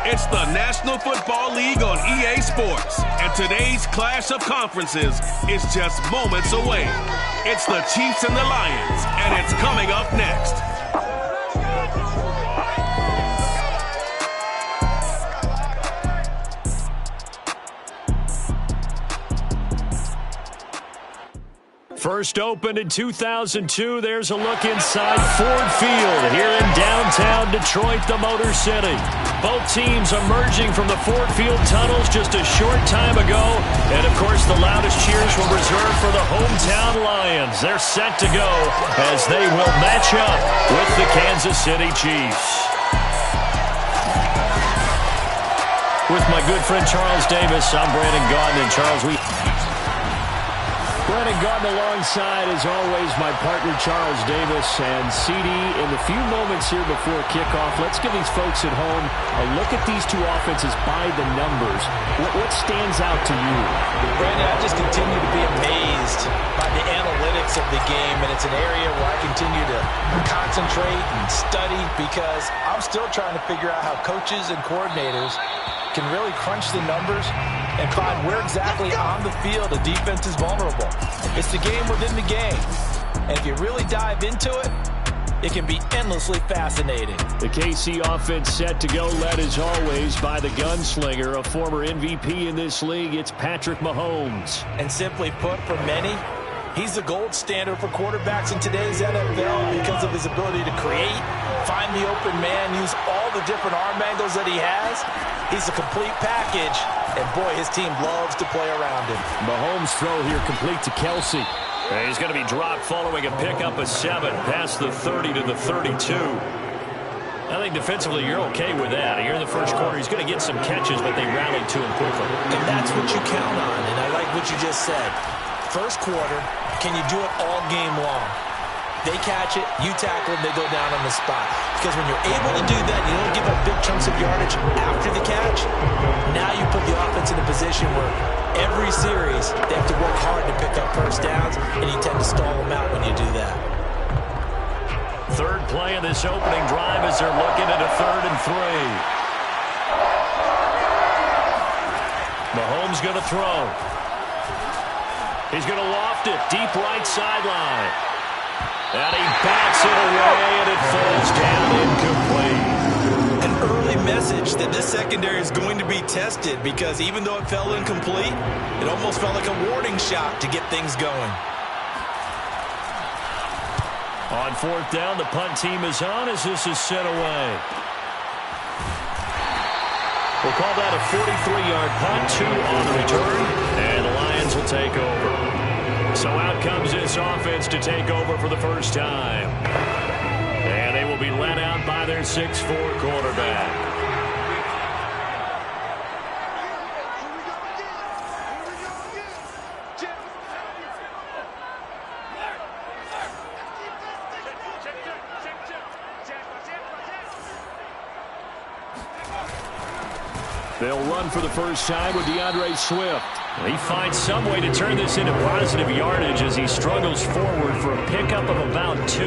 It's the National Football League on EA Sports, and today's clash of conferences is just moments away. It's the Chiefs and the Lions, and it's coming up next. First opened in 2002, there's a look inside Ford Field here in downtown Detroit, the Motor City. Both teams emerging from the Ford Field tunnels just a short time ago. And, of course, the loudest cheers were reserved for the hometown Lions. They're set to go as they will match up with the Kansas City Chiefs. With my good friend Charles Davis, I'm Brandon Gaudin. And, Charles, Brandon Gaudin alongside, as always, my partner Charles Davis. And CD, in the few moments here before kickoff, let's give these folks at home a look at these two offenses by the numbers. What stands out to you? Brandon, I just continue to be amazed by the analytics of the game, and it's an area where I continue to concentrate and study because I'm still trying to figure out how coaches and coordinators can really crunch the numbers and find where exactly on the field a defense is vulnerable. It's the game within the game. And if you really dive into it, it can be endlessly fascinating. The KC offense set to go, led as always by the gunslinger, a former MVP in this league. It's Patrick Mahomes. And simply put, for many, he's the gold standard for quarterbacks in today's NFL because of his ability to create, find the open man, use all the different arm angles that he has. He's a complete package, and boy, his team loves to play around him. Mahomes' throw here complete to Kelsey. And he's going to be dropped following a pickup of 7 past the 30 to the 32. I think defensively you're okay with that. Here in the first quarter, he's going to get some catches, but they rallied to him quickly. And that's what you count on, and I like what you just said. First quarter, can you do it all game long? They catch it, you tackle them, they go down on the spot. Because when you're able to do that, you don't give up big chunks of yardage after the catch. Now you put the offense in a position where every series they have to work hard to pick up first downs, and you tend to stall them out when you do that. Third play of this opening drive as they're looking at a 3rd and 3. Mahomes going to throw. He's going to loft it deep right sideline. And he bats it away, and it falls down incomplete. An early message that this secondary is going to be tested because even though it fell incomplete, it almost felt like a warning shot to get things going. On 4th down, the punt team is on as this is sent away. We'll call that a 43-yard punt, 2 on the return, and the Lions will take over. So out comes this offense to take over for the first time. And they will be led out by their 6'4" quarterback. They'll run for the first time with DeAndre Swift. He finds some way to turn this into positive yardage as he struggles forward for a pickup of about 2.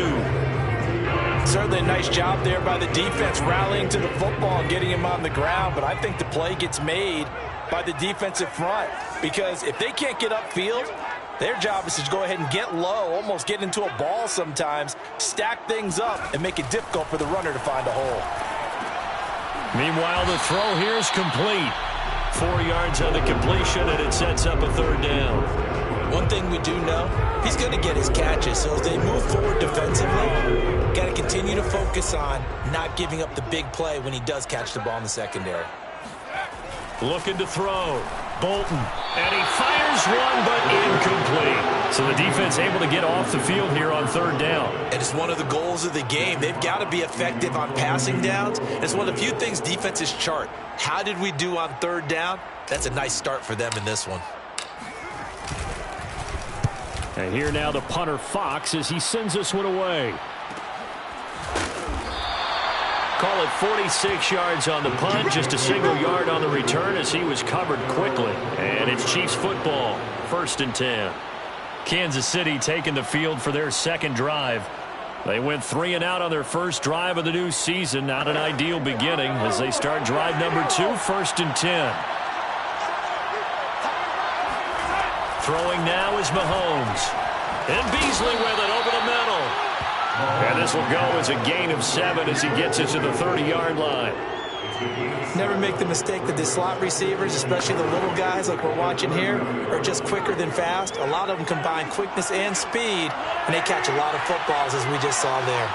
Certainly a nice job there by the defense rallying to the football and getting him on the ground, but I think the play gets made by the defensive front because if they can't get upfield, their job is to go ahead and get low, almost get into a ball sometimes, stack things up, and make it difficult for the runner to find a hole. Meanwhile, the throw here is complete. 4 yards on the completion, and it sets up a 3rd down. One thing we do know, he's going to get his catches. So as they move forward defensively, got to continue to focus on not giving up the big play when he does catch the ball in the secondary. Looking to throw. Bolton. And he fires one, but incomplete. So the defense able to get off the field here on 3rd down. And it's one of the goals of the game. They've got to be effective on passing downs. It's one of the few things defenses chart. How did we do on 3rd down? That's a nice start for them in this one. And here now the punter Fox as he sends this one away. Call it 46 yards on the punt, just a single yard on the return as he was covered quickly. And it's Chiefs football, 1st and 10. Kansas City taking the field for their second drive. They went 3 and out on their first drive of the new season. Not an ideal beginning as they start drive number 2, 1st and 10. Throwing now is Mahomes. And Beasley with it over the middle. And this will go as a gain of 7 as he gets it to the 30-yard line. Never make the mistake that the slot receivers, especially the little guys like we're watching here, are just quicker than fast. A lot of them combine quickness and speed, and they catch a lot of footballs, as we just saw there.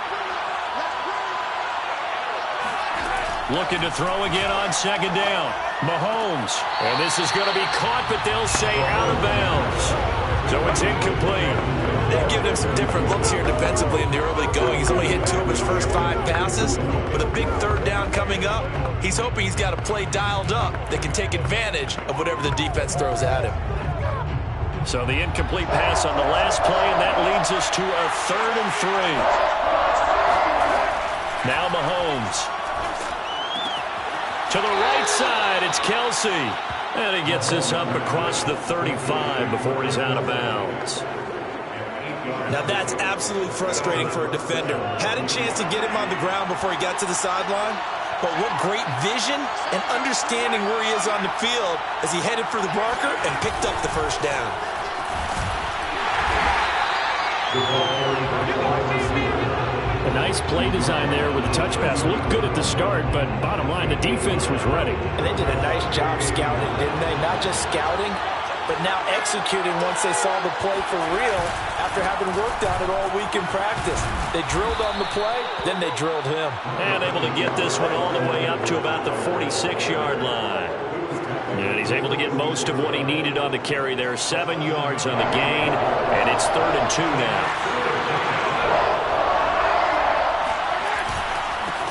Looking to throw again on 2nd down. Mahomes. And this is going to be caught, but they'll say out of bounds. So it's incomplete. They've given him some different looks here defensively in the early going. He's only hit 2 of his first 5 passes. With a big 3rd down coming up, he's hoping he's got a play dialed up that can take advantage of whatever the defense throws at him. So the incomplete pass on the last play, and that leads us to a 3rd and 3. Now Mahomes. To the right side, it's Kelsey. And he gets this up across the 35 before he's out of bounds. Now that's absolutely frustrating for a defender. Had a chance to get him on the ground before he got to the sideline, but what great vision and understanding where he is on the field as he headed for the marker and picked up the 1st down. A nice play design there with the touch pass. Looked good at the start, but bottom line, the defense was ready. And they did a nice job scouting, didn't they? Not just scouting, but now executing once they saw the play for real after having worked on it all week in practice. They drilled on the play, then they drilled him. And able to get this one all the way up to about the 46-yard line. And he's able to get most of what he needed on the carry there. 7 yards on the gain, and it's 3rd and 2 now.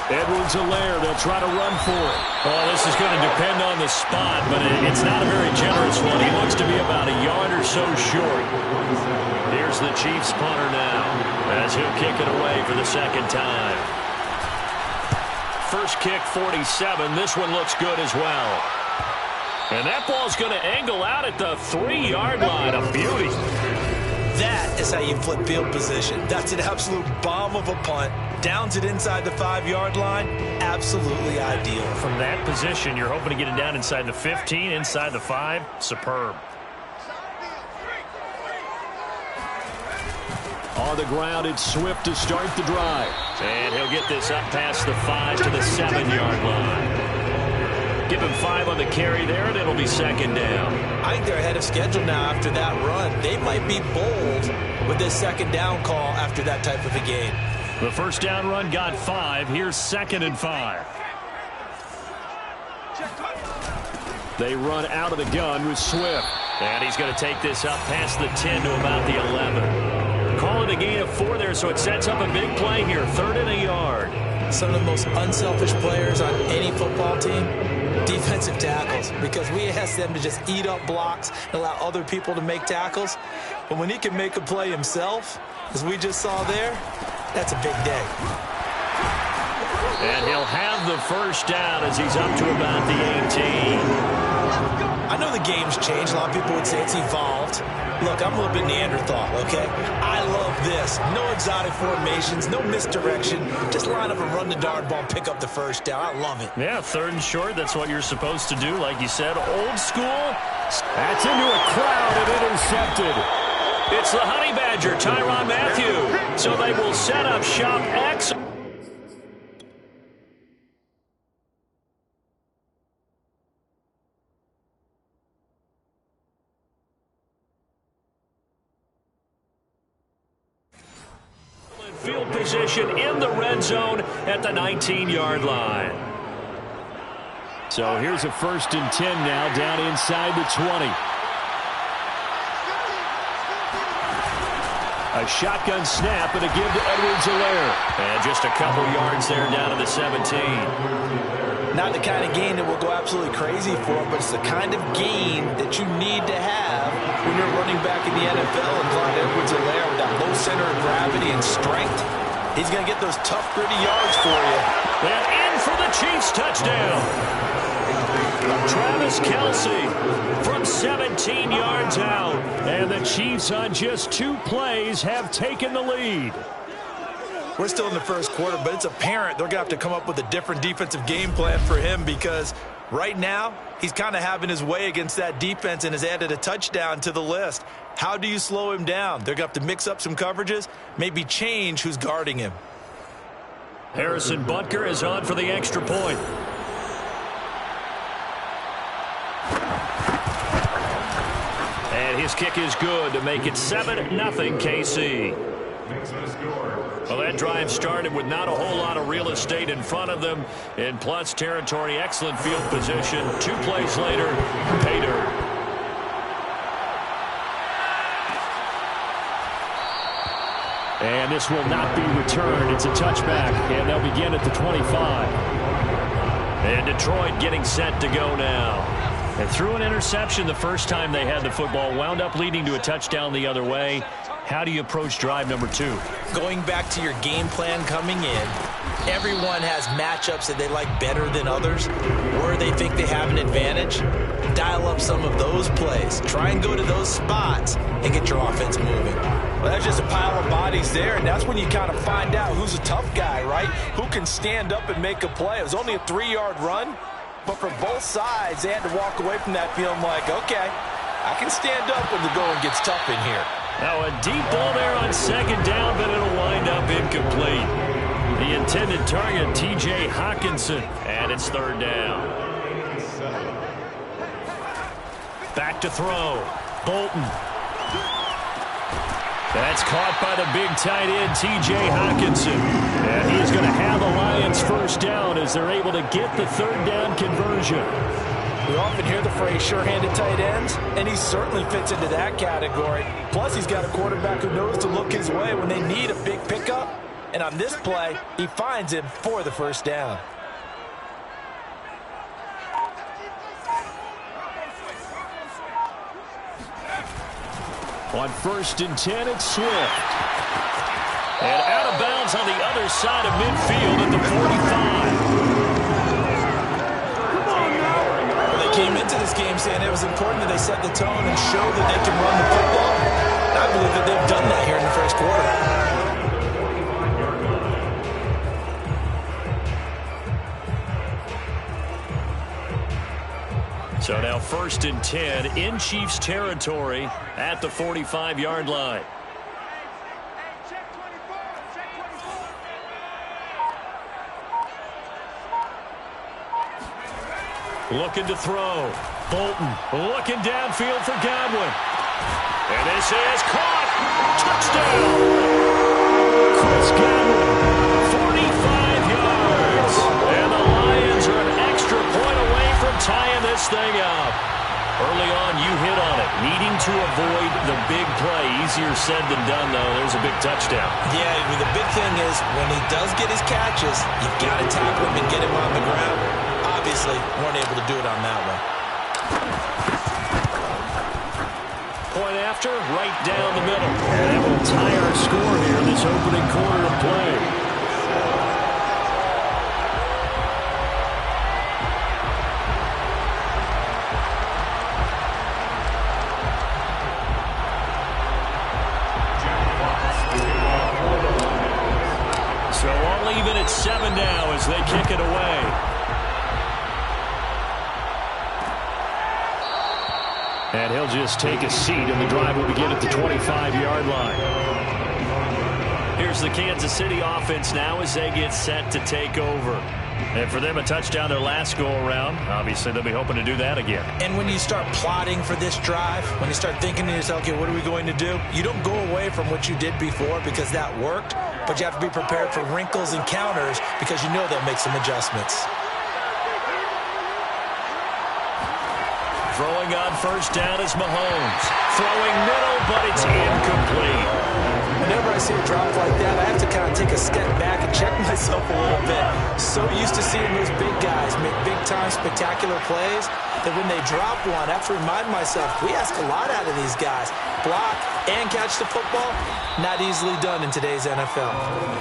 Edwards-Helaire, they'll try to run for it. Oh, this is going to depend on the spot, but it's not a very generous one. He looks to be about a yard or so short. Here's the Chiefs punter now, as he'll kick it away for the 2nd time. First kick, 47. This one looks good as well. And that ball's going to angle out at the 3-yard line. A beauty. That is how you flip field position. That's an absolute bomb of a punt. Downs it inside the 5-yard line. Absolutely ideal. From that position, you're hoping to get it down inside the 15, inside the 5. Superb. On the ground, it's Swift to start the drive. And he'll get this up past the 5 to the 7-yard line. Give him 5 on the carry there, and it'll be 2nd down. I think they're ahead of schedule now after that run. They might be bold with this 2nd down call after that type of a game. The 1st down run got 5. Here's 2nd and 5. They run out of the gun with Swift. And he's going to take this up past the 10 to about the 11. Call it a gain of 4 there, so it sets up a big play here. 3rd and a yard. Some of the most unselfish players on any football team, defensive tackles, because we ask them to just eat up blocks and allow other people to make tackles. But when he can make a play himself, as we just saw there, that's a big day. And he'll have the 1st down as he's up to about the 18. I know the game's changed. A lot of people would say it's evolved. Look, I'm a little bit Neanderthal, okay? I love this. No exotic formations, no misdirection. Just line up and run the darn ball, pick up the 1st down. I love it. Yeah, 3rd and short, that's what you're supposed to do. Like you said, old school. That's into a crowd and intercepted. It's the Honey Badger, Tyrann Mathieu. So they will set up shop X. Field position in the red zone at the 19-yard line. So here's a 1st and 10 now down inside the 20. A shotgun snap and a give to Edwards-Helaire. And just a couple yards there down to the 17. Not the kind of gain that we'll go absolutely crazy for, but it's the kind of gain that you need to have when you're running back in the NFL. And Clyde Edwards-Helaire with that low center of gravity and strength, he's going to get those tough, gritty yards for you. And in for the Chiefs touchdown. Travis Kelce from 17 yards out. And the Chiefs on just 2 plays have taken the lead. We're still in the first quarter, but it's apparent they're going to have to come up with a different defensive game plan for him because right now he's kind of having his way against that defense and has added a touchdown to the list. How do you slow him down? They're going to have to mix up some coverages, maybe change who's guarding him. Harrison Butker is on for the extra point. And his kick is good to make it 7-0 KC. Well, that drive started with not a whole lot of real estate in front of them. In plus territory, excellent field position. 2 plays later, pay dirt. And this will not be returned. It's a touchback, and they'll begin at the 25. And Detroit getting set to go now. And threw an interception the first time they had the football, wound up leading to a touchdown the other way. How do you approach drive number 2? Going back to your game plan coming in, everyone has matchups that they like better than others, where they think they have an advantage. Dial up some of those plays. Try and go to those spots and get your offense moving. Well, that's just a pile of bodies there, and that's when you kind of find out who's a tough guy, right? Who can stand up and make a play. It was only a 3-yard run, but for both sides, they had to walk away from that feeling like, okay, I can stand up when the going gets tough in here. Now a deep ball there on second down, but it'll wind up incomplete. The intended target, T.J. Hockenson, and it's third down. Back to throw. Bolton. That's caught by the big tight end, T.J. Hockenson. And he's going to have the Lions first down as they're able to get the third down conversion. We often hear the phrase sure-handed tight ends, and he certainly fits into that category. Plus, he's got a quarterback who knows to look his way when they need a big pickup. And on this play, he finds him for the first down. On 1st and 10, it's Swift. And out of bounds on the other side of midfield at the 45. Came into this game saying it was important that they set the tone and show that they can run the football. I believe that they've done that here in the first quarter. So now 1st and 10 in Chiefs territory at the 45-yard line. Looking to throw. Bolton looking downfield for Godwin. And this is caught. Touchdown. Chris Godwin, 45 yards. And the Lions are an extra point away from tying this thing up. Early on, you hit on it. Needing to avoid the big play. Easier said than done, though. There's a big touchdown. Yeah, the big thing is when he does get his catches, you've got to tackle him and get him on the ground. Obviously, weren't able to do it on that one. Point after, right down the middle. And that will tie our score here in this opening quarter of play. So all even at 7 now as they kick it away. And he'll just take a seat, and the drive will begin at the 25-yard line. Here's the Kansas City offense now as they get set to take over. And for them, a touchdown their last go-around. Obviously, they'll be hoping to do that again. And when you start plotting for this drive, when you start thinking to yourself, okay, what are we going to do? You don't go away from what you did before because that worked, but you have to be prepared for wrinkles and counters because you know they'll make some adjustments. Throwing on first down is Mahomes. Throwing middle, but it's incomplete. Whenever I see a drop like that, I have to kind of take a step back and check myself a little bit. So used to seeing those big guys make big-time spectacular plays that when they drop one, I have to remind myself, we ask a lot out of these guys. Block and catch the football, not easily done in today's NFL.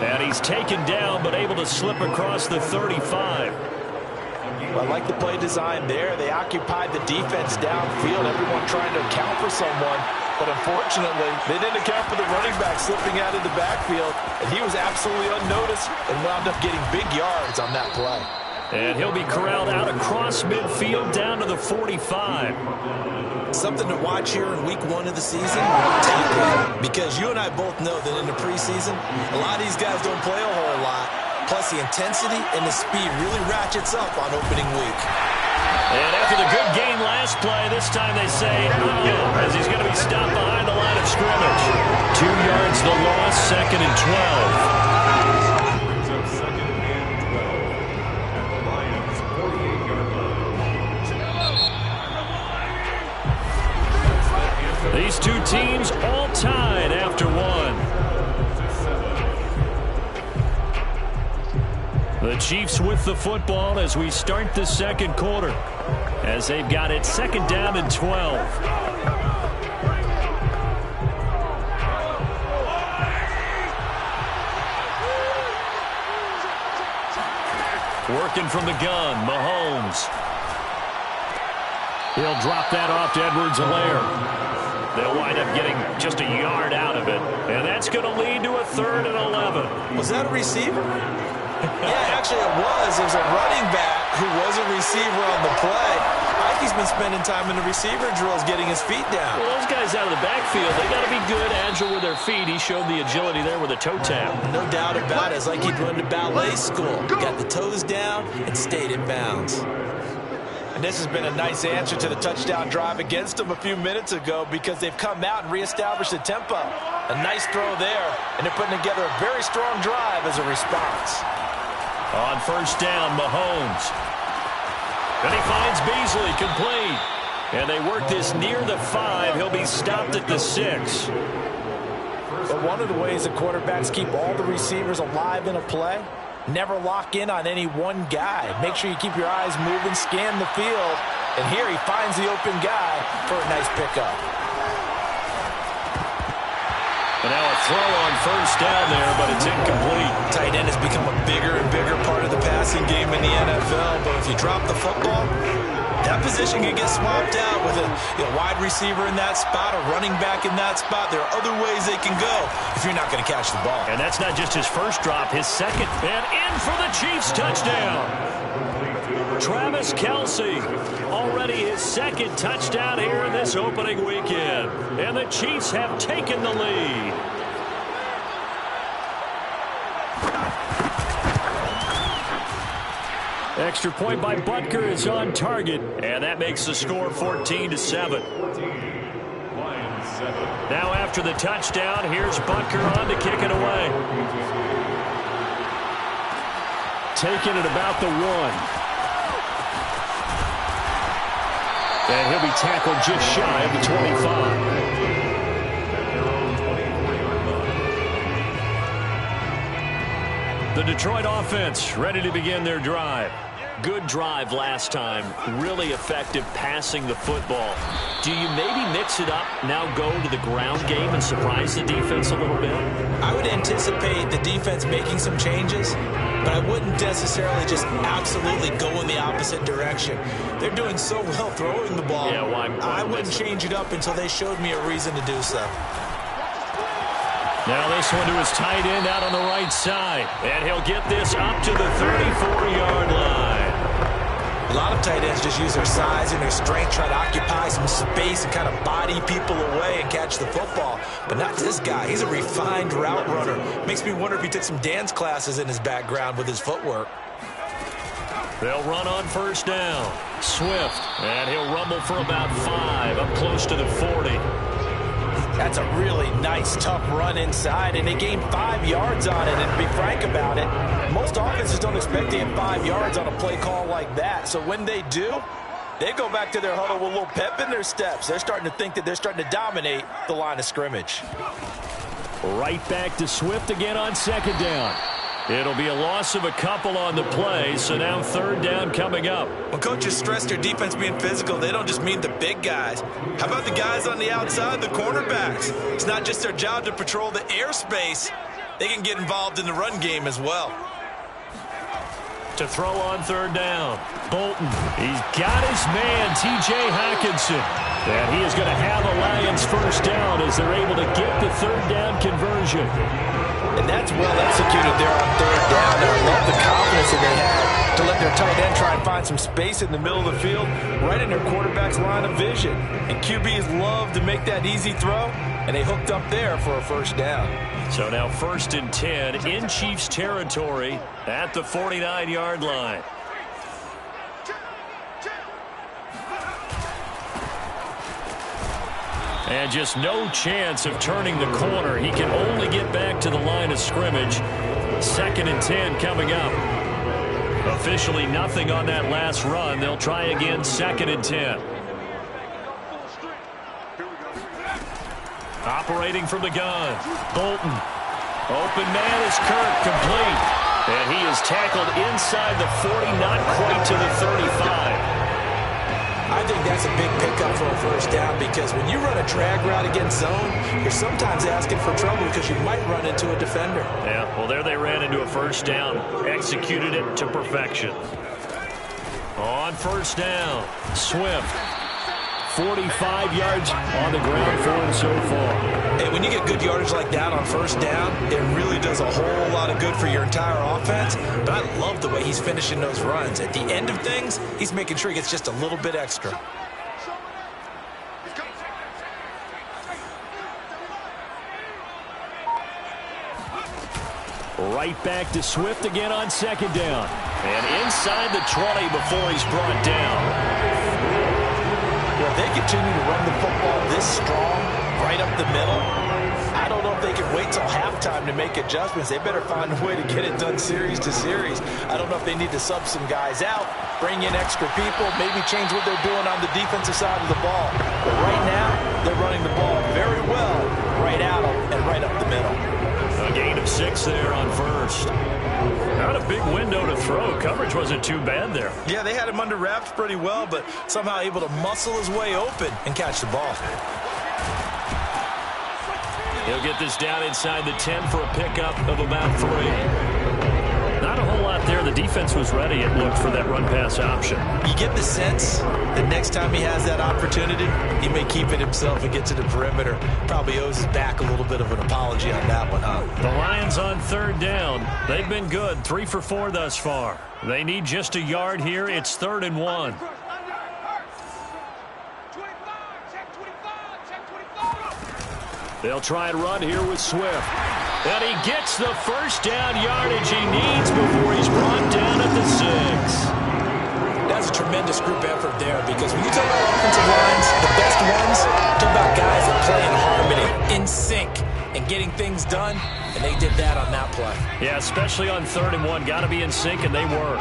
And he's taken down, but able to slip across the 35. I like the play design there. They occupied the defense downfield, everyone trying to account for someone. But unfortunately, they didn't account for the running back slipping out of the backfield, and he was absolutely unnoticed and wound up getting big yards on that play. And he'll be corralled out across midfield down to the 45. Something to watch here in week 1 of the season, tackling. Because you and I both know that in the preseason, a lot of these guys don't play a whole lot. Plus, the intensity and the speed really ratchets up on opening week. And after the good game last play, this time they say, as he's going to be stopped behind the line of scrimmage. 2 yards the loss, 2nd and 12. These two teams all tied after 1. The Chiefs with the football as we start the second quarter, as they've got it 2nd down and 12. Working from the gun, Mahomes. He'll drop that off to Edwards-Helaire. They'll wind up getting just a yard out of it. And that's going to lead to a 3rd and 11. Was that a receiver? Yeah, actually it was. It was a running back who was a receiver on the play. Ike's been spending time in the receiver drills getting his feet down. Well, those guys out of the backfield, they got to be good, agile with their feet. He showed the agility there with a toe tap. No doubt about it. It's like he'd run to ballet school. Got the toes down and stayed in bounds. And this has been a nice answer to the touchdown drive against them a few minutes ago because they've come out and reestablished the tempo. A nice throw there, and they're putting together a very strong drive as a response. On 1st down, Mahomes. And he finds Beasley complete. And they work this near the 5. He'll be stopped at the 6. But one of the ways the quarterbacks keep all the receivers alive in a play, never lock in on any one guy. Make sure you keep your eyes moving, scan the field. And here he finds the open guy for a nice pickup. And now a throw on 1st down there, but it's incomplete. Tight end has become a bigger and bigger part of the passing game in the NFL. But if you drop the football, that position can get swapped out with a wide receiver in that spot, a running back in that spot. There are other ways they can go if you're not going to catch the ball. And that's not just his first drop, his second. And in for the Chiefs touchdown. Travis Kelce, already his 2nd touchdown here in this opening weekend. And the Chiefs have taken the lead. Extra point by Butker is on target, and that makes the score 14-7. Now after the touchdown, here's Butker on to kick it away. Taking it about the 1. And he'll be tackled just shy of the 25. The Detroit offense ready to begin their drive. Good drive last time. Really effective passing the football. Do you maybe mix it up, now go to the ground game and surprise the defense a little bit? I would anticipate the defense making some changes, but I wouldn't necessarily just absolutely go in the opposite direction. They're doing so well throwing the ball. Yeah, why I wouldn't change it up until they showed me a reason to do so. Now this one to his tight end out on the right side. And he'll get this up to the 34-yard line. A lot of tight ends just use their size and their strength, try to occupy some space and kind of body people away and catch the football. But not this guy. He's a refined route runner. Makes me wonder if he took some dance classes in his background with his footwork. They'll run on 1st down. Swift, and he'll rumble for about 5, up close to the 40. That's a really nice, tough run inside, and they gained 5 yards on it. And to be frank about it, most offenses don't expect to get 5 yards on a play call like that. So when they do, they go back to their huddle with a little pep in their steps. They're starting to think that they're starting to dominate the line of scrimmage. Right back to Swift again on 2nd down. It'll be a loss of a couple on the play, so now 3rd down coming up. When coaches stress their defense being physical, they don't just mean the big guys. How about the guys on the outside, the cornerbacks? It's not just their job to patrol the airspace. They can get involved in the run game as well. to throw on third down. Bolton, he's got his man, T.J. Hockenson. And he is going to have a Lions first down as they're able to get the third down conversion. And that's well executed there on third down. And I love the confidence that they had to let their tight end try and find some space in the middle of the field, right in their quarterback's line of vision. And QBs love to make that easy throw, and they hooked up there for a first down. So now 1st and 10 in Chiefs territory at the 49-yard line. And just no chance of turning the corner. He can only get back to the line of scrimmage. 2nd and 10 coming up. Officially nothing on that last run. They'll try again 2nd and 10. Operating from the gun. Bolton. Open man is Kirk, complete. And he is tackled inside the 40, not quite to the 35. I think that's a big pickup for a first down, because when you run a drag route against zone, you're sometimes asking for trouble because you might run into a defender. Yeah, well, there they ran into a first down. Executed it to perfection. On first down, Swift. 45 yards on the ground for him so far. And when you get good yardage like that on first down, it really does a whole lot of good for your entire offense. But I love the way he's finishing those runs. At the end of things, he's making sure he gets just a little bit extra. Right back to Swift again on 2nd down. And inside the 20 before he's brought down. Well, if they continue to run the football this strong, right up the middle, I don't know if they can wait till halftime to make adjustments. They better find a way to get it done series to series. I don't know if they need to sub some guys out, bring in extra people, maybe change what they're doing on the defensive side of the ball. But right now, they're running the ball very well, right out and right up the middle. A gain of 6 there on first. Not a big window to throw. Coverage wasn't too bad there. Yeah, they had him under wraps pretty well, but somehow able to muscle his way open and catch the ball. He'll get this down inside the 10 for a pickup of about 3. Not a whole lot there. The defense was ready, it looked, for that run-pass option. You get the sense that next time he has that opportunity, he may keep it himself and get to the perimeter. Probably owes his back a little bit of an apology on that one, huh? The Lions on 3rd down. They've been good, 3 for 4 thus far. They need just a yard here. It's 3rd and 1. They'll try and run here with Swift. And he gets the first down yardage he needs before he's brought down at the 6. That's a tremendous group effort there, because when you talk about offensive lines, the best ones, talk about guys that play in harmony, in sync, and getting things done, and they did that on that play. Yeah, especially on 3rd and 1. Got to be in sync, and they were.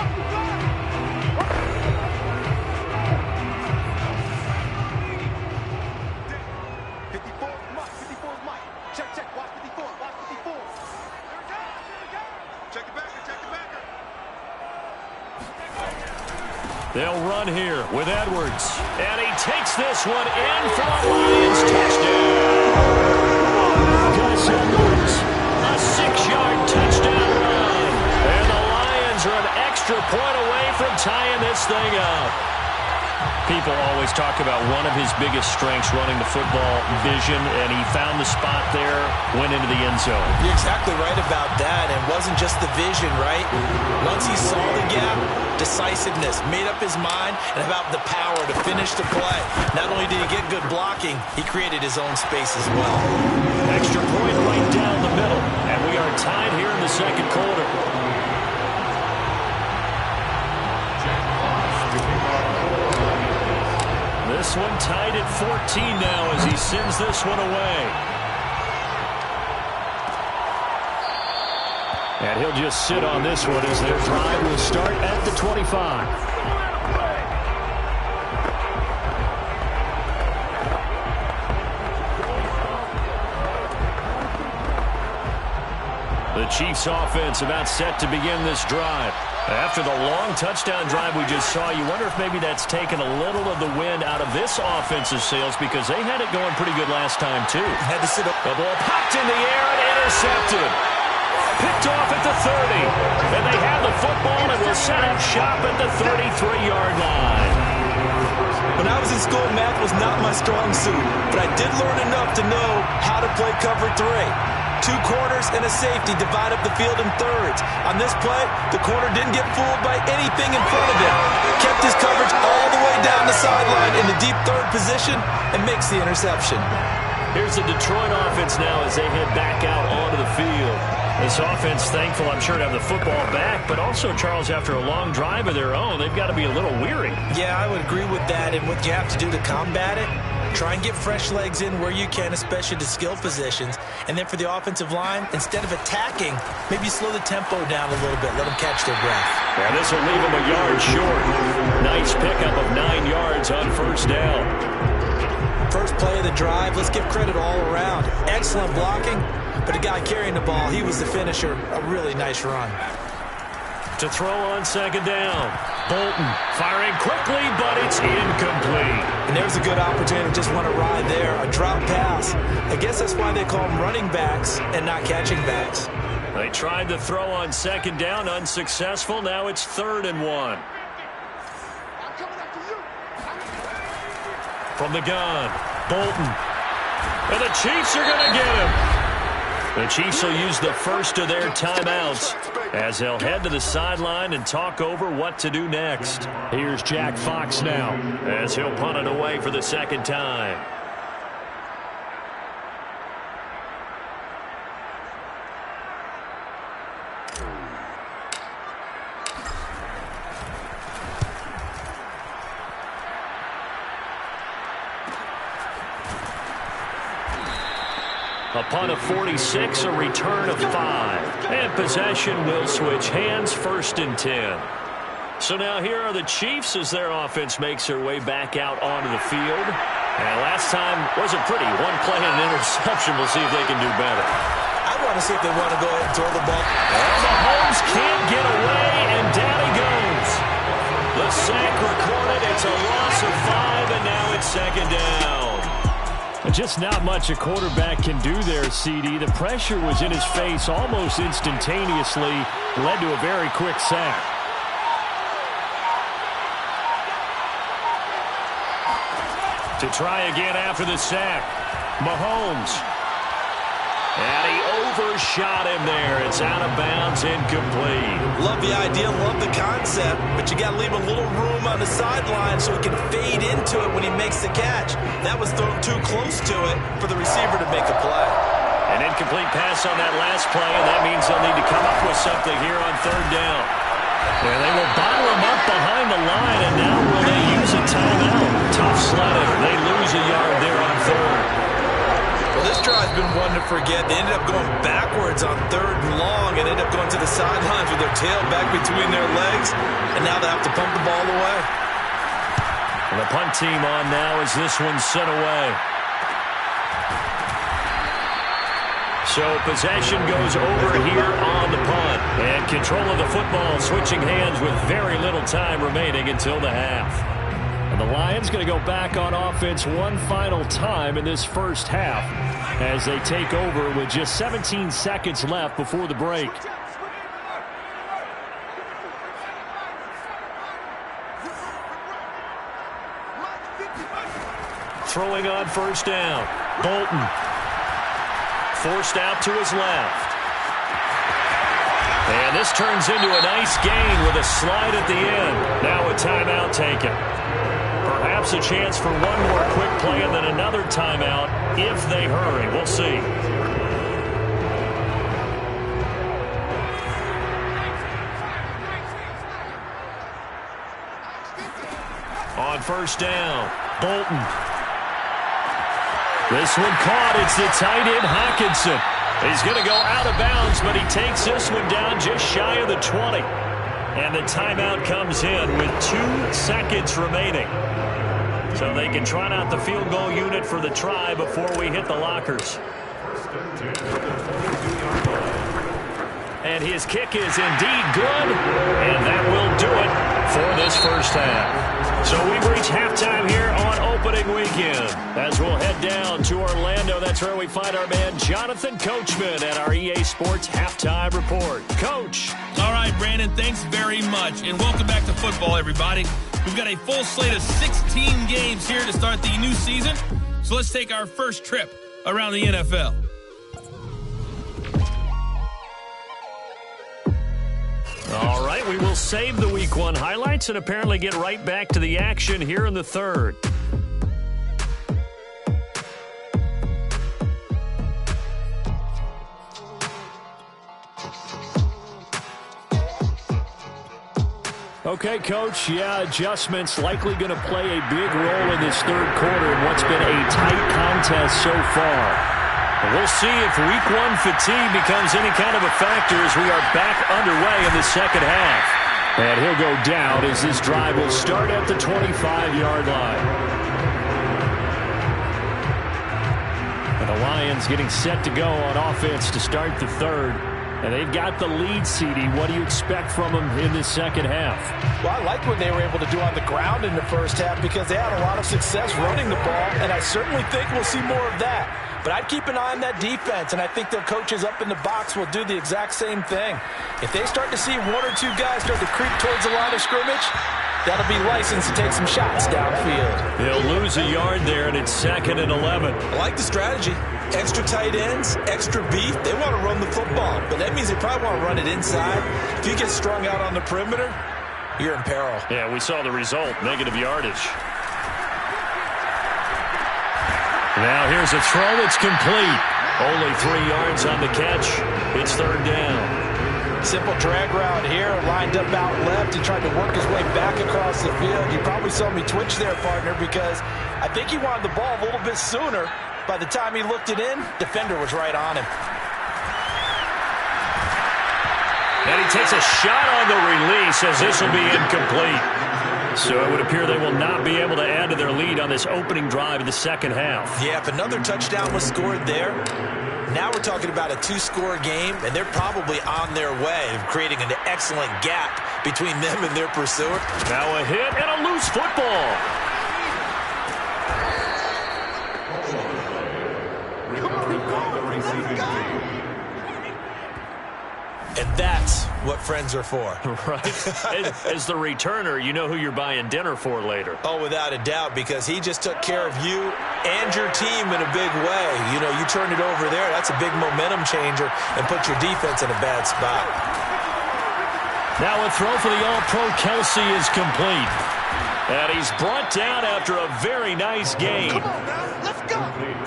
They'll run here with Edwards. And he takes this one in for a Lions touchdown. Gus Edwards, a 6-yard touchdown run. And the Lions are an extra point away from tying this thing up. People always talk about one of his biggest strengths, running the football, vision, and he found the spot there, went into the end zone. You're exactly right about that. It wasn't just the vision, right? Once he saw the gap, decisiveness, made up his mind, and about the power to finish the play. Not only did he get good blocking, he created his own space as well. Extra point right down the middle, and we are tied here in the 2nd quarter. This one tied at 14 now as he sends this one away. And he'll just sit on this one as their drive will start at the 25. The Chiefs offense about set to begin this drive. After the long touchdown drive we just saw, you wonder if maybe that's taken a little of the wind out of this offensive sails, because they had it going pretty good last time too. Had to sit up. The ball popped in the air and intercepted. Picked off at the 30. And they have the football and will set up shop at the 33-yard line. When I was in school, math was not my strong suit, but I did learn enough to know how to play cover 3. 2 corners and a safety divide up the field in thirds. On this play, the corner didn't get fooled by anything in front of him. Kept his coverage all the way down the sideline in the deep third position and makes the interception. Here's the Detroit offense now as they head back out onto the field. This offense, thankful, I'm sure, to have the football back, but also, Charles, after a long drive of their own, they've got to be a little weary. Yeah, I would agree with that, and what you have to do to combat it, try and get fresh legs in where you can, especially to skill positions. And then for the offensive line, instead of attacking, maybe slow the tempo down a little bit, let them catch their breath. Yeah, this will leave them a yard short. Nice pickup of 9 yards on first down. First play of the drive, let's give credit all around. Excellent blocking, but the guy carrying the ball, he was the finisher. A really nice run. To throw on second down. Bolton firing quickly, but it's incomplete. And there's a good opportunity to just want to ride there. A drop pass. I guess that's why they call them running backs and not catching backs. They tried to throw on second down, unsuccessful. Now it's 3rd and 1. From the gun, Bolton. And the Chiefs are going to get him. The Chiefs will use the first of their timeouts as they'll head to the sideline and talk over what to do next. Here's Jack Fox now as he'll punt it away for the second time. A punt of 46, a return of 5. And possession will switch hands, 1st and 10. So now here are the Chiefs as their offense makes their way back out onto the field. And last time wasn't pretty. 1 play and an interception. We'll see if they can do better. I want to see if they want to go ahead and throw the ball. And Mahomes can't get away, and down he goes. The sack recorded. It's a loss of 5, and now it's 2nd down. Just not much a quarterback can do there, CD. The pressure was in his face almost instantaneously, led to a very quick sack. To try again after the sack, Mahomes. And he overshot him there. It's out of bounds, incomplete. Love the idea, love the concept, but you got to leave a little room on the sideline so he can fade into it when he makes the catch. That was thrown too close to it for the receiver to make a play. An incomplete pass on that last play, and that means they'll need to come up with something here on 3rd down. And they will bottle him up behind the line, and now will they use a timeout? Tough sledding. They lose a yard there on 3rd. Well, this drive's been one to forget. They ended up going backwards on 3rd and long and ended up going to the sidelines with their tail back between their legs, and now they have to pump the ball away. And the punt team on now as this one's sent away. So possession goes over here on the punt. And control of the football switching hands with very little time remaining until the half. And the Lions going to go back on offense one final time in this first half as they take over with just 17 seconds left before the break. Throwing on first down. Bolton. Forced out to his left. And this turns into a nice gain with a slide at the end. Now a timeout taken. Perhaps a chance for one more quick play and then another timeout if they hurry. We'll see. On first down, Bolton. This one caught. It's the tight end, Hockenson. He's going to go out of bounds, but he takes this one down just shy of the 20. And the timeout comes in with 2 seconds remaining. So they can trot out the field goal unit for the try before we hit the lockers. And his kick is indeed good, and that will do it for this first half. So we've reached halftime here on opening week weekend as we'll head down to Orlando. That's where we find our man Jonathan Coachman at our EA Sports Halftime Report. Coach. All right, Brandon, thanks very much. And welcome back to football, everybody. We've got a full slate of 16 games here to start the new season. So let's take our first trip around the NFL. All right, we will save the Week 1 highlights and apparently get right back to the action here in the third. Okay, Coach, adjustments likely going to play a big role in this third quarter in what's been a tight contest so far. We'll see if Week 1 fatigue becomes any kind of a factor as we are back underway in the second half. And he'll go down as this drive will start at the 25-yard line. And the Lions getting set to go on offense to start the third. And they've got the lead, CD. What do you expect from them in the second half? Well, I like what they were able to do on the ground in the first half because they had a lot of success running the ball, and I certainly think we'll see more of that. But I'd keep an eye on that defense, and I think their coaches up in the box will do the exact same thing. If they start to see one or two guys start to creep towards the line of scrimmage, that'll be licensed to take some shots downfield. They'll lose a yard there, and it's 2nd and 11. I like the strategy. Extra tight ends, extra beef. They want to run the football, but that means they probably want to run it inside. If you get strung out on the perimeter, you're in peril. Yeah, we saw the result, negative yardage. Now here's a throw that's complete. Only 3 yards on the catch. It's third down. Simple drag route here, lined up out left. He tried to work his way back across the field. You probably saw me twitch there, partner, because I think he wanted the ball a little bit sooner. By the time he looked it in, defender was right on him. And he takes a shot on the release as this will be incomplete. So it would appear they will not be able to add to their lead on this opening drive of the second half. Yeah, if another touchdown was scored there, now we're talking about a 2-score game, and they're probably on their way of creating an excellent gap between them and their pursuer. Now a hit and a loose football. And that's what friends are for. Right. As the returner, you know who you're buying dinner for later. Oh, without a doubt, because he just took care of you and your team in a big way. You know, you turned it over there. That's a big momentum changer and put your defense in a bad spot. Now a throw for the All-Pro Kelsey is complete. And he's brought down after a very nice game. Come on now, let's go.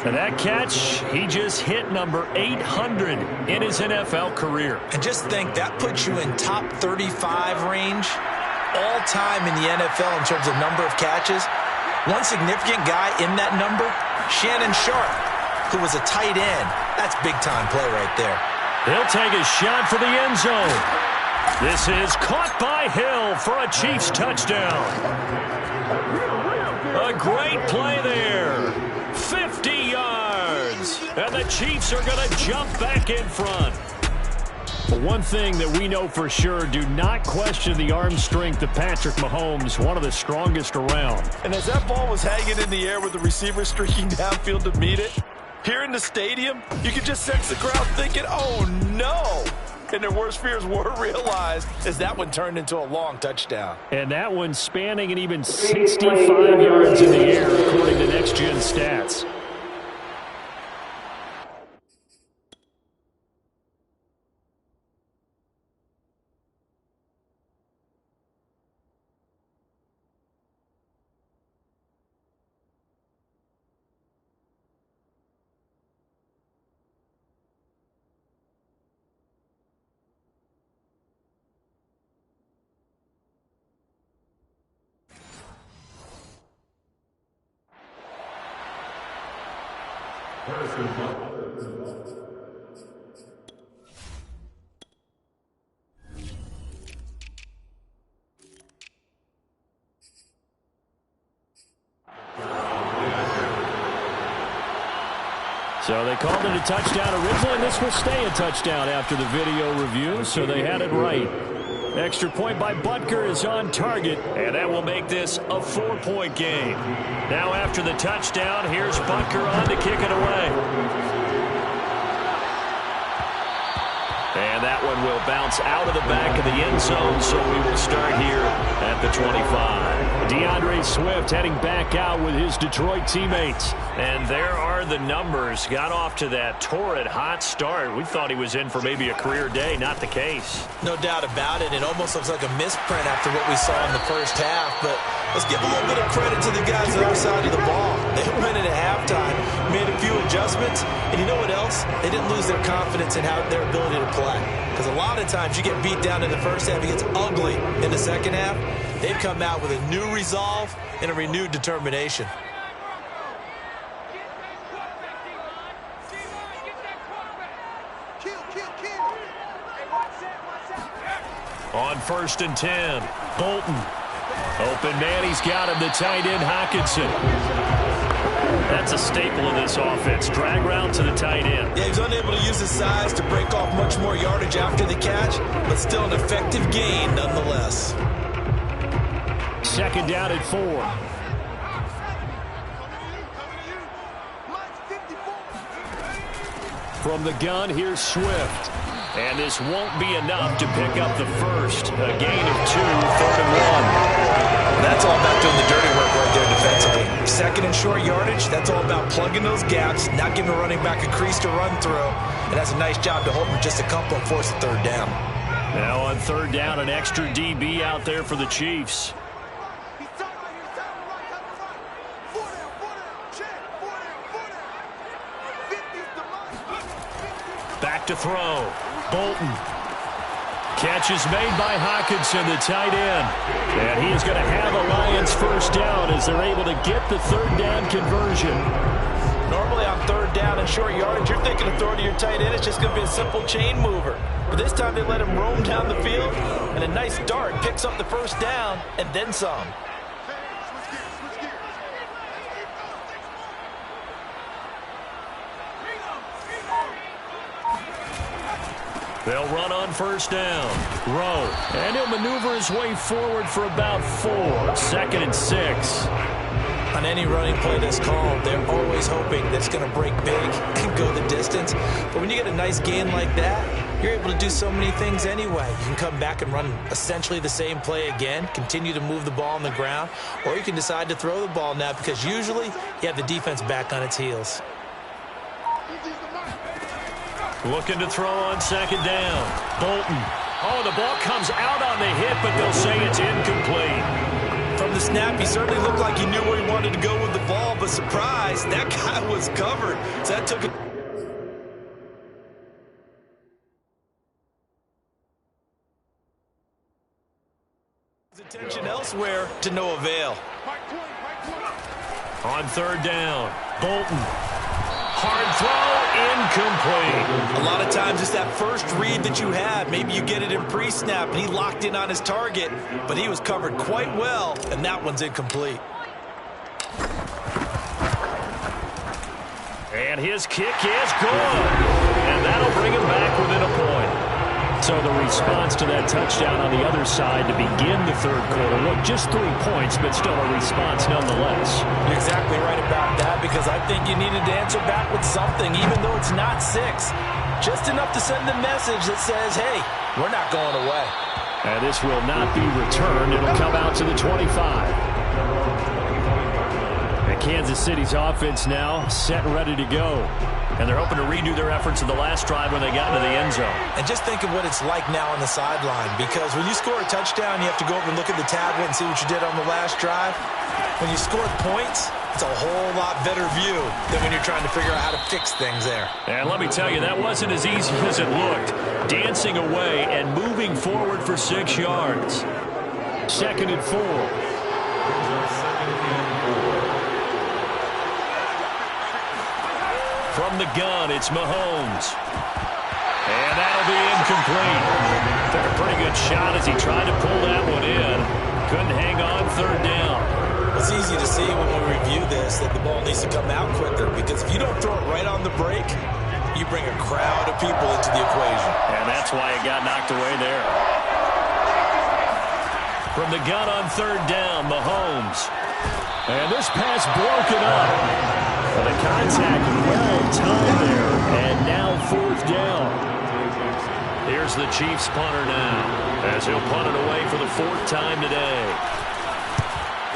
And that catch, he just hit number 800 in his NFL career. And just think, that puts you in top 35 range all time in the NFL in terms of number of catches. One significant guy in that number, Shannon Sharp, who was a tight end. That's big-time play right there. He'll take a shot for the end zone. This is caught by Hill for a Chiefs touchdown. A great play there. 50 yards. And the Chiefs are going to jump back in front. But one thing that we know for sure, do not question the arm strength of Patrick Mahomes, one of the strongest around. And as that ball was hanging in the air with the receiver streaking downfield to meet it, here in the stadium, you could just sense the crowd thinking, oh no. And their worst fears were realized as that one turned into a long touchdown. And that one spanning an even 65 yards in the air, according to Next Gen Stats. So they called it a touchdown originally, and this will stay a touchdown after the video review, so they had it right. Extra point by Butker is on target, and that will make this a 4-point game. Now after the touchdown, here's Butker on to kick it away. And that one will bounce out of the back of the end zone, so we will start here at the 25. DeAndre Swift heading back out with his Detroit teammates. And there are the numbers. Got off to that torrid hot start. We thought he was in for maybe a career day. Not the case. No doubt about it. It almost looks like a misprint after what we saw in the first half. But let's give a little bit of credit to the guys on our side of the ball. They went in at halftime, made a few adjustments, and you know what else? They didn't lose their confidence in their ability to play. Because a lot of times you get beat down in the first half, it gets ugly in the second half. They've come out with a new resolve and a renewed determination. On 1st and 10, Bolton. Open man, he's got him, the tight end, Hockenson. That's a staple of this offense. Drag route to the tight end. Yeah, he's unable to use his size to break off much more yardage after the catch, but still an effective gain nonetheless. 2nd down and 4. From the gun, here's Swift. And this won't be enough to pick up the first. A gain of 2, 3rd and 1. That's all about doing the dirty work right there defensively. 2nd and short yardage, that's all about plugging those gaps, not giving a running back a crease to run through. And that's a nice job to hold him just a couple and force a 3rd down. Now on 3rd down, an extra DB out there for the Chiefs. Back to throw. Bolton. Catch is made by Hockenson, the tight end. And he is going to have a Lions first down as they're able to get the 3rd down conversion. Normally on 3rd down and short yardage, you're thinking of throwing to your tight end. It's just going to be a simple chain mover. But this time they let him roam down the field, and a nice dart picks up the first down and then some. They'll run on 1st down. Rowe. And he'll maneuver his way forward for about 4. 2nd and 6. On any running play that's called, they're always hoping that's going to break big and go the distance. But when you get a nice gain like that, you're able to do so many things anyway. You can come back and run essentially the same play again, continue to move the ball on the ground, or you can decide to throw the ball now because usually you have the defense back on its heels. Looking to throw on 2nd down. Bolton. Oh, the ball comes out on the hit, but they'll say it's incomplete. From the snap, he certainly looked like he knew where he wanted to go with the ball, but surprise, that guy was covered. So that took it. Attention elsewhere to no avail. On 3rd down, Bolton. Hard throw, incomplete. A lot of times it's that first read that you have. Maybe you get it in pre-snap, and he locked in on his target, but he was covered quite well, and that one's incomplete. And his kick is good. And that'll bring him back within a point. So the response to that touchdown on the other side to begin the 3rd quarter. Look, just 3 points, but still a response nonetheless. You're exactly right about that because I think you needed to answer back with something, even though it's not 6. Just enough to send a message that says, hey, we're not going away. And this will not be returned. It'll come out to the 25. And Kansas City's offense now set and ready to go. And they're hoping to redo their efforts in the last drive when they got into the end zone. And just think of what it's like now on the sideline, because when you score a touchdown, you have to go over and look at the tablet and see what you did on the last drive. When you score points, it's a whole lot better view than when you're trying to figure out how to fix things there. And let me tell you, that wasn't as easy as it looked. Dancing away and moving forward for 6 yards. 2nd and 4. From the gun, it's Mahomes. And that'll be incomplete. Took a pretty good shot as he tried to pull that one in. Couldn't hang on 3rd down. It's easy to see when we review this that the ball needs to come out quicker, because if you don't throw it right on the break, you bring a crowd of people into the equation. And that's why it got knocked away there. From the gun on third down, Mahomes. And this pass broken up. And the contact well timed there. And now fourth down. Here's the Chiefs punter now, as he'll punt it away for the fourth time today.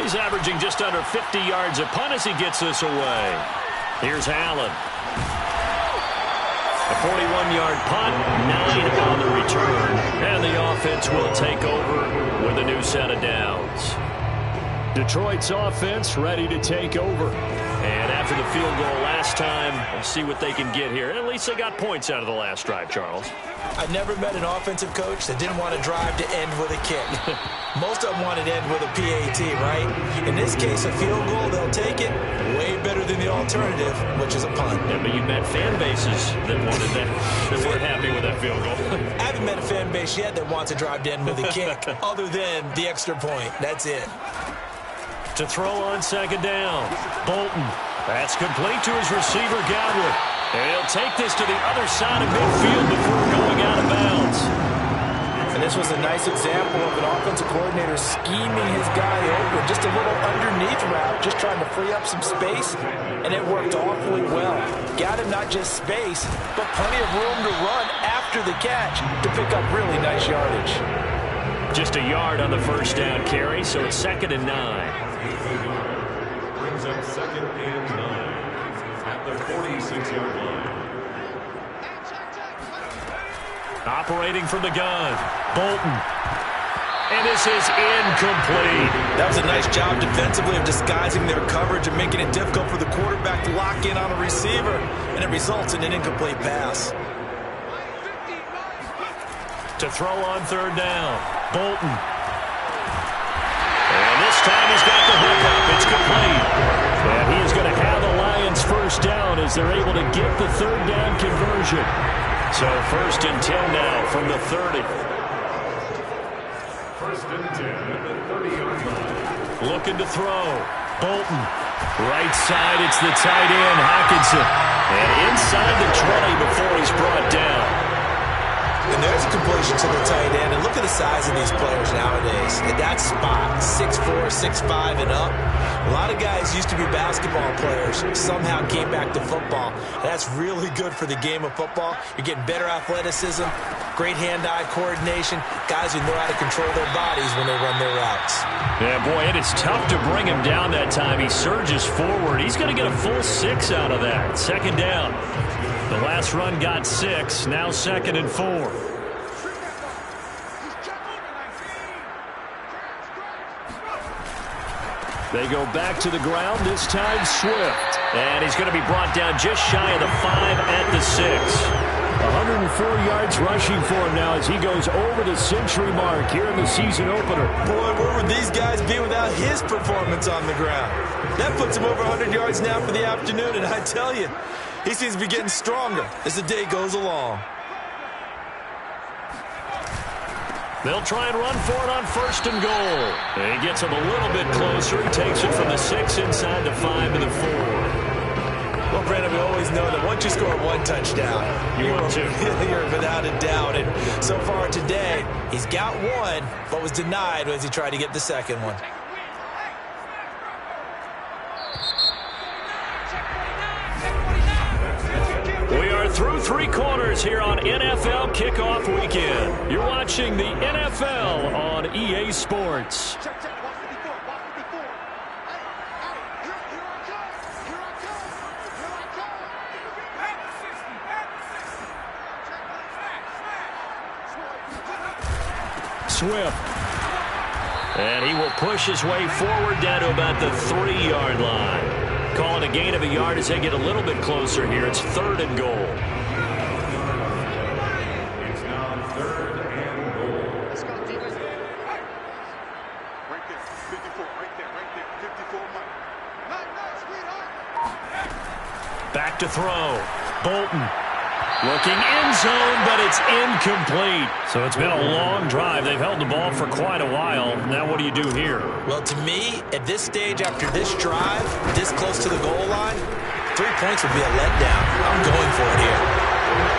He's averaging just under 50 yards a punt as he gets this away. Here's Allen. A 41-yard punt, 9 on the return. And the offense will take over with a new set of downs. Detroit's offense ready to take over. And after the field goal last time, we'll see what they can get here. At least they got points out of the last drive, Charles. I never met an offensive coach that didn't want to drive to end with a kick. Most of them wanted to end with a PAT, right? In this case, a field goal, they'll take it. Way better than the alternative, which is a punt. Yeah, but you met fan bases that wanted that, that weren't happy with that field goal. I haven't met a fan base yet that wants to drive to end with a kick, other than the extra point. That's it. To throw on second down, Bolton. That's complete to his receiver, Godwin. And he'll take this to the other side of midfield before going out of bounds. And this was a nice example of an offensive coordinator scheming his guy open. Just a little underneath route, just trying to free up some space. And it worked awfully well. Got him not just space, but plenty of room to run after the catch to pick up really nice yardage. Just a yard on the first down carry, so it's 2nd and 9. Brings up 2nd and 9 at the 46-yard line. Operating from the gun, Bolton. And this is incomplete. That was a nice job defensively of disguising their coverage and making it difficult for the quarterback to lock in on a receiver. And it results in an incomplete pass. To throw on third down, Bolton. And this time he's got the hook up. It's complete. And he is going to have the Lions first down as they're able to get the third down conversion. So 1st and 10 now from the 30. 1st and 10 at the 30-yard line. Looking to throw. Bolton. Right side, it's the tight end, Hockenson. And inside the 20 before he's brought down. And there's a completion to the tight end. And look at the size of these players nowadays. At that spot, 6'4", 6'5", and up. A lot of guys used to be basketball players, somehow came back to football. And that's really good for the game of football. You're getting better athleticism, great hand-eye coordination, guys who know how to control their bodies when they run their routes. Yeah, boy, it is tough to bring him down that time. He surges forward. He's going to get a full 6 out of that. 2nd down. The last run got 6, now 2nd and 4. They go back to the ground, this time Swift. And he's going to be brought down just shy of the 5 at the 6. 104 yards rushing for him now as he goes over the century mark here in the season opener. Boy, where would these guys be without his performance on the ground? That puts him over 100 yards now for the afternoon, and I tell you, he seems to be getting stronger as the day goes along. They'll try and run for it on 1st and goal. And he gets him a little bit closer. He takes it from the 6 inside the 5 to the 4. Well, Brandon, we always know that once you score one touchdown, you're without a doubt. And so far today, he's got one, but was denied as he tried to get the second one. We are through 3 quarters here on NFL Kickoff Weekend. You're watching the NFL on EA Sports. Swift. And he will push his way forward down to about the 3-yard line. Calling a gain of a yard as they get a little bit closer here. It's 3rd and goal. It's now 3rd and goal. Let's go, defense. Right there, 54, right there, 54. Back to throw. Bolton. Looking in zone, but it's incomplete. So it's been a long drive. They've held the ball for quite a while. Now what do you do here? Well, to me, at this stage, after this drive, this close to the goal line, 3 points would be a letdown. I'm going for it here.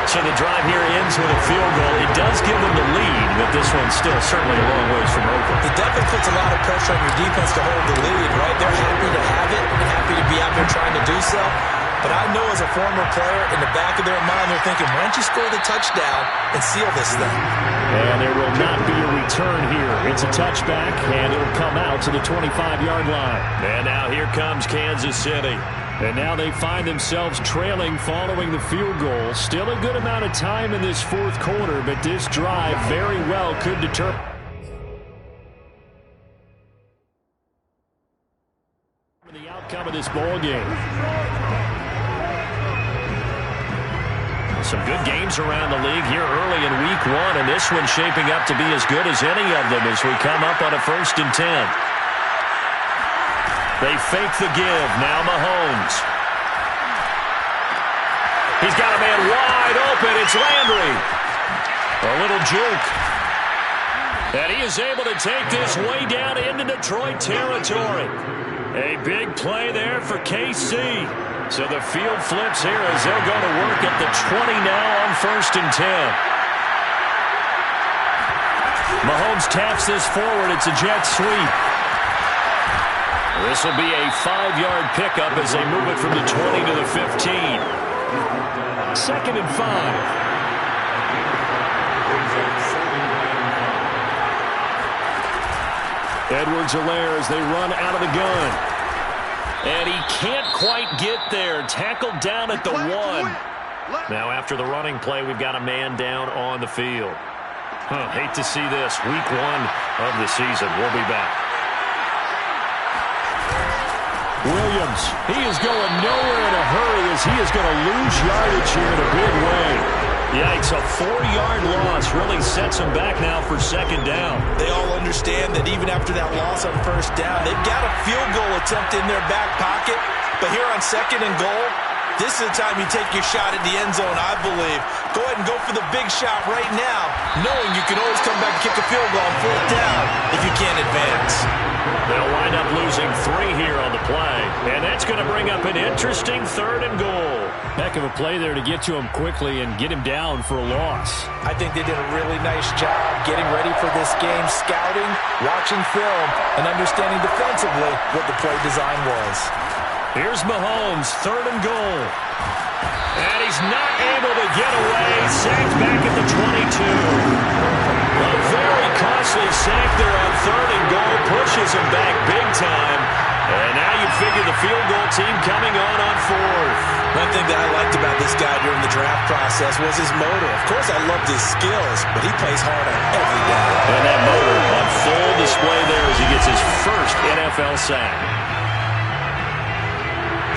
So the drive here ends with a field goal. It does give them the lead, but this one's still certainly a long ways from over. It definitely puts a lot of pressure on your defense to hold the lead, right? They're happy to have it and happy to be out there trying to do so. But I know as a former player, in the back of their mind, they're thinking, why don't you score the touchdown and seal this thing? And there will not be a return here. It's a touchback, and it'll come out to the 25-yard line. And now here comes Kansas City. And now they find themselves trailing following the field goal. Still a good amount of time in this fourth quarter, but this drive very well could determine the outcome of this ball game. Some good games around the league here early in week one, and this one's shaping up to be as good as any of them as we come up on a 1st and 10. They fake the give. Now Mahomes. He's got a man wide open. It's Landry. A little juke. And he is able to take this way down into Detroit territory. A big play there for KC. So the field flips here as they'll go to work at the 20 now on 1st and 10. Mahomes taps this forward. It's a jet sweep. This will be a 5-yard pickup as they move it from the 20 to the 15. 2nd and 5. Edwards-Helaire as they run out of the gun. And he can't quite get there. Tackled down at the 1. Now after the running play, we've got a man down on the field. Hate to see this. Week 1 of the season. We'll be back. Williams, he is going nowhere in a hurry as he is going to lose yardage here in a big way. Yikes, a 4-yard loss really sets him back now for 2nd down. They all understand that even after that loss on 1st down, they've got a field goal attempt in their back pocket. But here on 2nd and goal, this is the time you take your shot at the end zone, I believe. Go ahead and go for the big shot right now, knowing you can always come back and kick a field goal on 4th down if you can't advance. They'll wind up losing 3 here on the play. And that's going to bring up an interesting 3rd and goal. Heck of a play there to get to him quickly and get him down for a loss. I think they did a really nice job getting ready for this game, scouting, watching film, and understanding defensively what the play design was. Here's Mahomes, 3rd and goal. And he's not able to get away. Sacked back at the 22. A very costly sack there on 3rd and goal. Pushes him back big time. And now you figure the field goal team coming on 4th. One thing that I liked about this guy during the draft process was his motor. Of course, I loved his skills, but he plays hard on every down. And that motor on full display there as he gets his first NFL sack.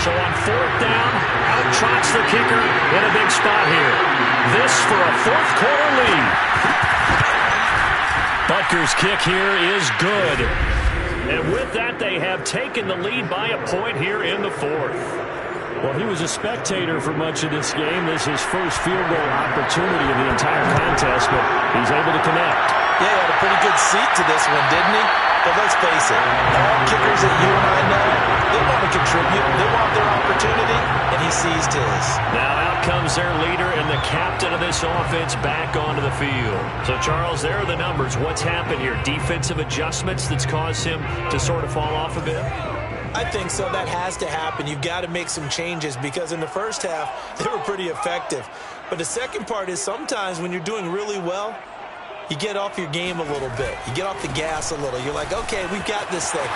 So on 4th down, out trots the kicker in a big spot here. This for a 4th quarter lead. Butker's kick here is good. And with that, they have taken the lead by a point here in the 4th. Well, he was a spectator for much of this game. This is his first field goal opportunity of the entire contest, but he's able to connect. Yeah, he had a pretty good seat to this one, didn't he? But let's face it, all kickers that you and I know, they want to contribute. They want their opportunity, and he seized his. Now out comes their leader and the captain of this offense back onto the field. So, Charles, there are the numbers. What's happened here? Defensive adjustments that's caused him to sort of fall off a bit? I think so. That has to happen. You've got to make some changes because in the first half, they were pretty effective. But the second part is sometimes when you're doing really well, you get off your game a little bit. You get off the gas a little. You're like, okay, we've got this thing.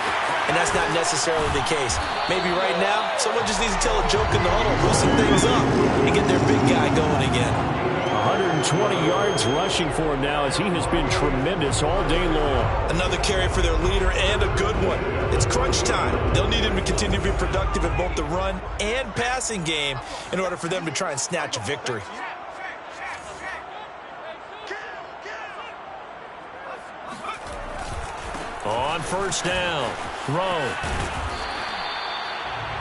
And that's not necessarily the case. Maybe right now, someone just needs to tell a joke in the huddle, loosen things up, and get their big guy going again. 120 yards rushing for him now as he has been tremendous all day long. Another carry for their leader and a good one. It's crunch time. They'll need him to continue to be productive in both the run and passing game in order for them to try and snatch a victory. On 1st down, throw.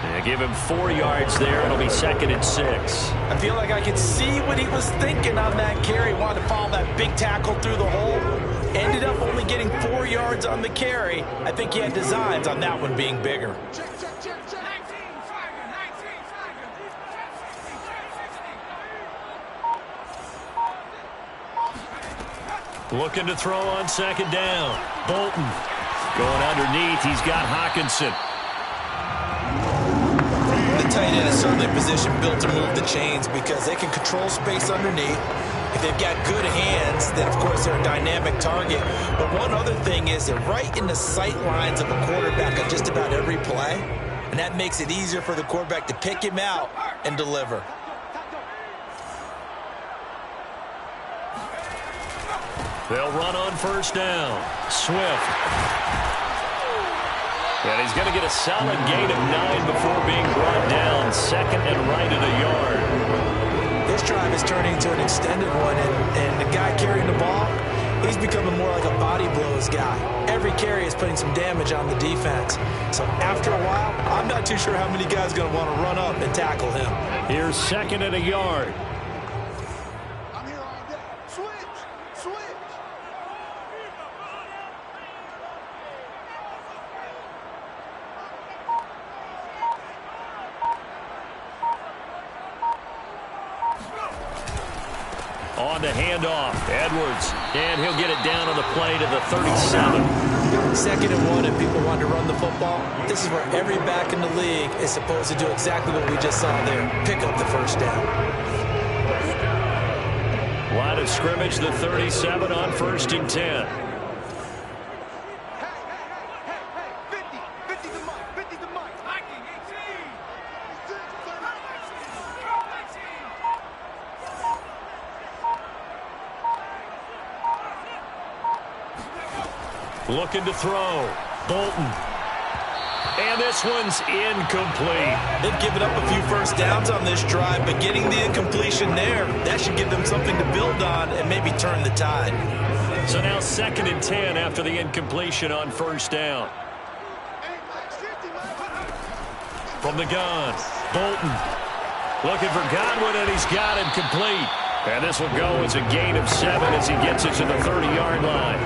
And give him 4 yards there. It'll be 2nd and 6. I feel like I could see what he was thinking on that carry. Wanted to follow that big tackle through the hole. Ended up only getting 4 yards on the carry. I think he had designs on that one being bigger. Looking to throw on second down. Bolton going underneath. He's got Hockenson. The tight end is certainly a position built to move the chains because they can control space underneath. If they've got good hands, then, of course, they're a dynamic target. But one other thing is they're right in the sight lines of a quarterback on just about every play, and that makes it easier for the quarterback to pick him out and deliver. They'll run on first down. Swift. And he's going to get a solid gain of 9 before being brought down. Second and right at a yard. This drive is turning into an extended one, and the guy carrying the ball, he's becoming more like a body blows guy. Every carry is putting some damage on the defense. So after a while, I'm not too sure how many guys are going to want to run up and tackle him. Here's second and a yard. I'm here all day. Switch! Switch! On the handoff, Edwards, and he'll get it down on the play to the 37. Second and 1, if people want to run the football, this is where every back in the league is supposed to do exactly what we just saw there, pick up the first down. Line of scrimmage, the 37 on first and 10. Looking to throw. Bolton. And this one's incomplete. They've given up a few first downs on this drive, but getting the incompletion there, that should give them something to build on and maybe turn the tide. So now second and 10 after the incompletion on first down. From the gun, Bolton. Looking for Godwin, and he's got him complete. And this will go as a gain of 7 as he gets it to the 30-yard line.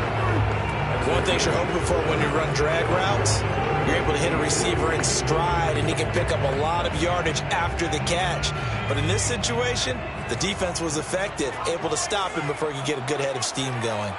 One thing you're hoping for when you run drag routes, you're able to hit a receiver in stride, and he can pick up a lot of yardage after the catch. But in this situation, the defense was effective, able to stop him before he could get a good head of steam going.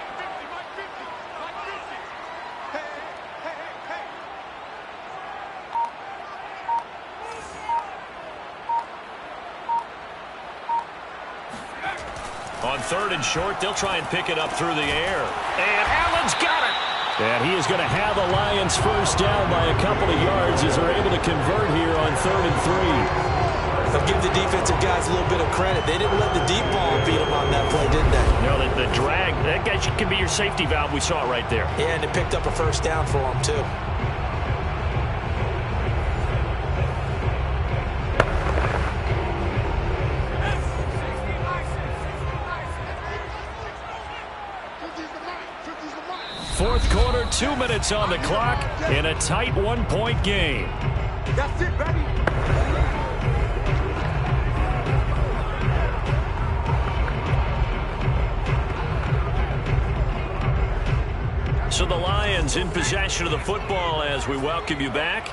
On third and short, they'll try and pick it up through the air. And Allen's got it. And he is going to have the Lions first down by a couple of yards as they're able to convert here on third and 3. They'll give the defensive guys a little bit of credit. They didn't let the deep ball beat them on that play, did they? No, the drag, that guy can be your safety valve. We saw it right there. Yeah, and it picked up a first down for them, too. Fourth quarter, 2 minutes on the clock in a tight 1-point game. That's it, baby. So the Lions in possession of the football as we welcome you back.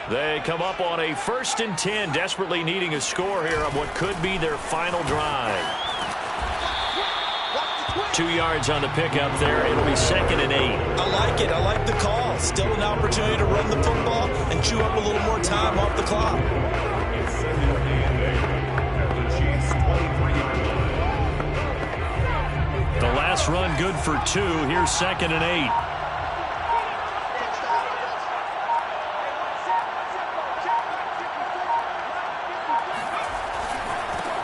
They come up on a first and 10, desperately needing a score here on what could be their final drive. 2 yards on the pickup there. It'll be second and 8. I like it. I like the call. Still an opportunity to run the football and chew up a little more time off the clock. The last run good for 2. Here's second and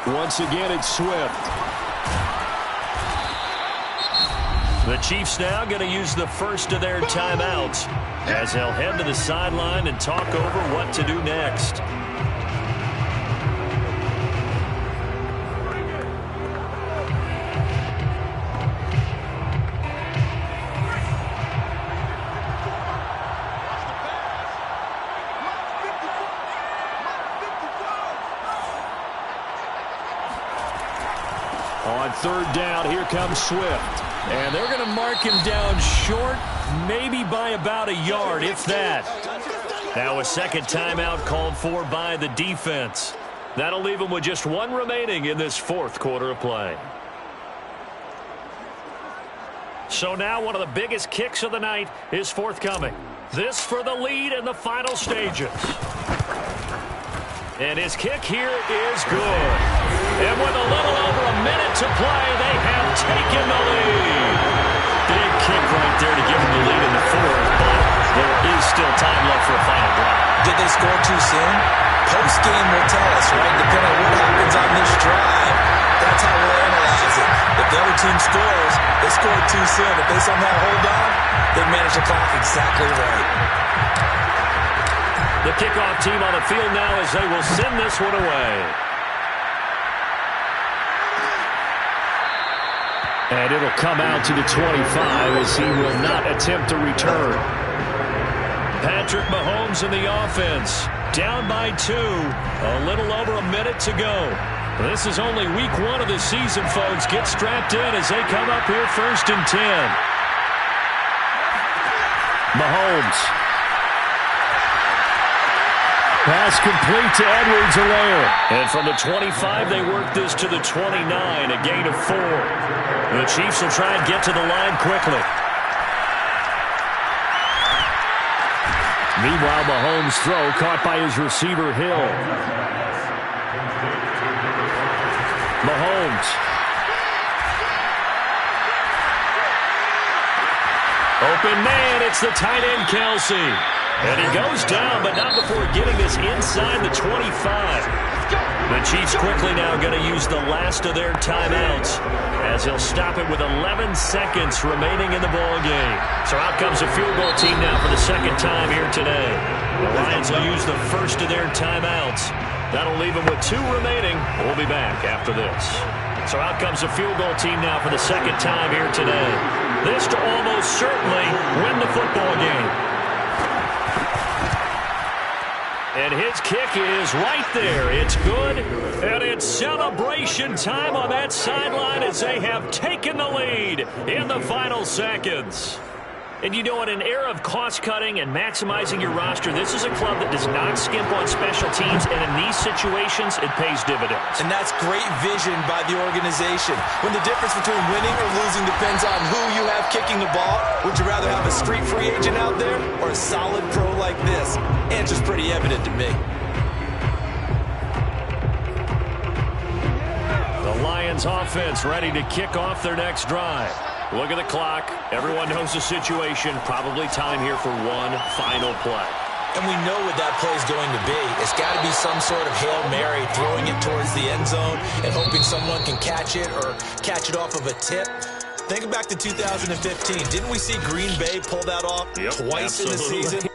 8. Once again, it's Swift. The Chiefs now going to use the first of their timeouts as they'll head to the sideline and talk over what to do next. On third down, here comes Swift. And they're going to mark him down short, maybe by about a yard, if that. Now a second timeout called for by the defense. That'll leave him with just 1 remaining in this fourth quarter of play. So now one of the biggest kicks of the night is forthcoming. This for the lead in the final stages. And his kick here is good. And with a little over a minute to play, they have taken the lead. Big kick right there to give them the lead in the fourth, but there is still time left for a final drive. Did they score too soon? Post-game will tell us, right? Depending on what happens on this drive, that's how we'll analyze it. If the other team scores, they scored too soon. If they somehow hold on, they manage the clock exactly right. The kickoff team on the field now as they will send this one away. And it'll come out to the 25 as he will not attempt to return. Patrick Mahomes in the offense. Down by 2. A little over a minute to go. This is only week 1 of the season, folks. Get strapped in as they come up here 1st and 10. Mahomes. Pass complete to Edwards-Helaire. And from the 25, they work this to the 29, a gain of 4. The Chiefs will try and get to the line quickly. Meanwhile, Mahomes' throw caught by his receiver, Hill. Mahomes. Open man, it's the tight end, Kelsey. And he goes down, but not before getting this inside the 25. The Chiefs quickly now going to use the last of their timeouts as he'll stop it with 11 seconds remaining in the ball game. So out comes a field goal team now for the second time here today. The Lions will use the first of their timeouts. That'll leave them with 2 remaining. We'll be back after this. So out comes a field goal team now for the second time here today. This to almost certainly win the football game. And his kick is right there. It's good. And it's celebration time on that sideline as they have taken the lead in the final seconds. And you know, in an era of cost-cutting and maximizing your roster, this is a club that does not skimp on special teams, and in these situations, it pays dividends. And that's great vision by the organization. When the difference between winning or losing depends on who you have kicking the ball, would you rather have a street free agent out there or a solid pro like this? Answer's pretty evident to me. The Lions offense ready to kick off their next drive. Look at the clock. Everyone knows the situation. Probably time here for one final play. And we know what that play is going to be. It's got to be some sort of Hail Mary, throwing it towards the end zone and hoping someone can catch it or catch it off of a tip. Think back to 2015. Didn't we see Green Bay pull that off twice in the season?